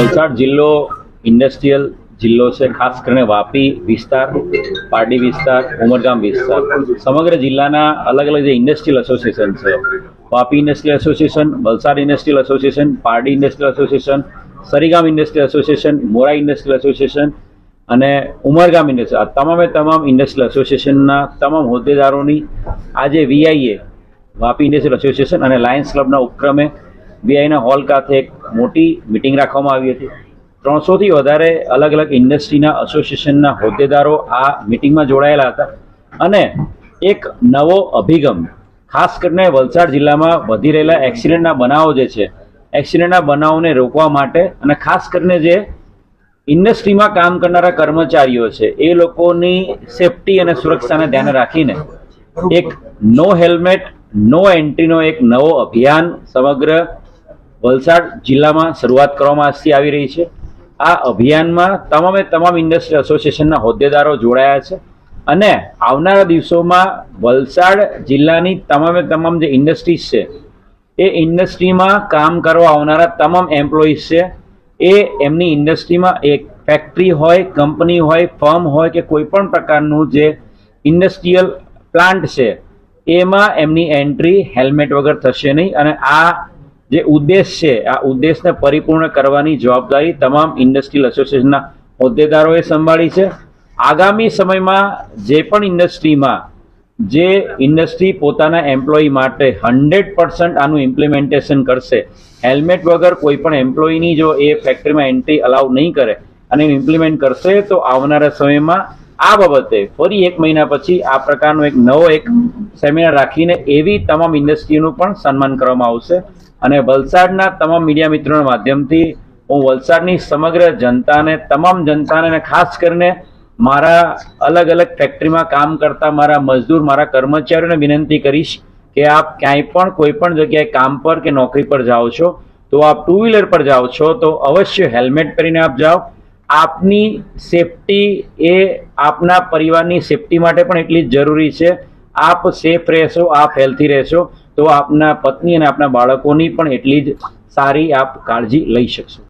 વલસાડ જિલ્લો ઇન્ડસ્ટ્રીયલ જિલ્લો છે, ખાસ કરીને વાપી વિસ્તાર, પારડી વિસ્તાર, ઉમરગામ વિસ્તાર, સમગ્ર જિલ્લાના અલગ અલગ જે ઇન્ડસ્ટ્રીયલ એસોસિએશન છે, Vapi industrial association, Valsad industrial association, Pardi industrial association, Sarigam industrial association, Mora industrial association અને ઉમરગામ ઇન્ડસ્ટ્રી, આ તમામ ઇન્ડસ્ટ્રીયલ એસોસિએશનના તમામ હોદ્દેદારોની આજે વીઆઈએ વાપી ઇન્ડસ્ટ્રીયલ એસોસિએશન અને લાયન્સ ક્લબના ઉપક્રમે વીઆઈના હોલ ખાતે એક મોટી મિટિંગ રાખવામાં આવી હતી। 300થી વધારે અલગ અલગ ઇન્ડસ્ટ્રીના એસોસિએશનના હોદ્દેદારો આ મિટિંગમાં જોડાયેલા હતા અને એક નવો અભિગમ, ખાસ કરીને વલસાડ જિલ્લામાં વધી રહેલા એક્સિડન્ટના બનાવો જે છે, એક્સિડન્ટના બનાવોને રોકવા માટે અને ખાસ કરીને જે ઇન્ડસ્ટ્રીમાં કામ કરનારા કર્મચારીઓ છે એ લોકોની સેફટી અને સુરક્ષાને ધ્યાને રાખીને એક નો હેલ્મેટ નો એન્ટ્રીનો એક નવો અભિયાન સમગ્ર વલસાડ જિલ્લામાં શરૂઆત કરવામાં આવી રહી છે। આ અભિયાનમાં તમામ ઇન્ડસ્ટ્રી એસોસિએશનના હોદ્દેદારો જોડાયા છે અને આવનારા દિવસોમાં વલસાડ જિલ્લાની તમામ જે ઇન્ડસ્ટ્રીઝ છે એ ઇન્ડસ્ટ્રીમાં કામ કરવા આવનારા તમામ એમ્પ્લોઈઝ છે એ એમની ઇન્ડસ્ટ્રીમાં એક ફેક્ટરી હોય, કંપની હોય, ફર્મ હોય કે કોઈ પણ પ્રકારનું જે ઇન્ડસ્ટ્રીયલ પ્લાન્ટ છે એમાં એમની એન્ટ્રી હેલ્મેટ વગર થશે નહીં અને આ જે ઉદ્દેશ છે આ ઉદ્દેશને પરિપૂર્ણ કરવાની જવાબદારી તમામ ઇન્ડસ્ટ્રીયલ એસોસિએશનના હોદ્દેદારોએ સંભાળી છે। આગામી સમયમાં જે પણ ઇન્ડસ્ટ્રીમાં જે ઇન્ડસ્ટ્રી પોતાના એમ્પ્લોયી માટે 100% આનું ઇમ્પ્લિમેન્ટેશન કરશે, હેલ્મેટ વગર કોઈ પણ એમ્પ્લોયીની જો એ ફેક્ટરીમાં એન્ટ્રી અલાઉ નહીં કરે અને ઇમ્પ્લિમેન્ટ કરશે તો આવનારા સમયમાં આ બાબતે ફરી 1 મહિના પછી આ પ્રકારનો એક નવો સેમિનાર રાખીને એવી તમામ ઇન્ડસ્ટ્રીનું પણ સન્માન કરવામાં આવશે। અને વલસાડના તમામ મીડિયા મિત્રોના માધ્યમથી હું વલસાડની સમગ્ર જનતાને, તમામ જનતાને અને ખાસ કરીને મારા અલગ અલગ ફેક્ટરીમાં કામ કરતા મારા મજદૂર, મારા કર્મચારીઓને વિનંતી કરીશ કે આપ ક્યાંય પણ કોઈ પણ જગ્યાએ કામ પર કે નોકરી પર જાઓ છો તો આપ 2 વ્હીલર પર જાઓ છો તો અવશ્ય હેલ્મેટ પહેરીને આપ જાઓ। આપની સેફટી એ આપના પરિવારની સેફટી માટે પણ એટલી જ જરૂરી છે। આપ સેફ રહેશો, આપ હેલ્થી રહેશો તો આપના પત્ની અને આપના બાળકોની પણ એટલી જ સારી આપ કાળજી લઈ શકશો।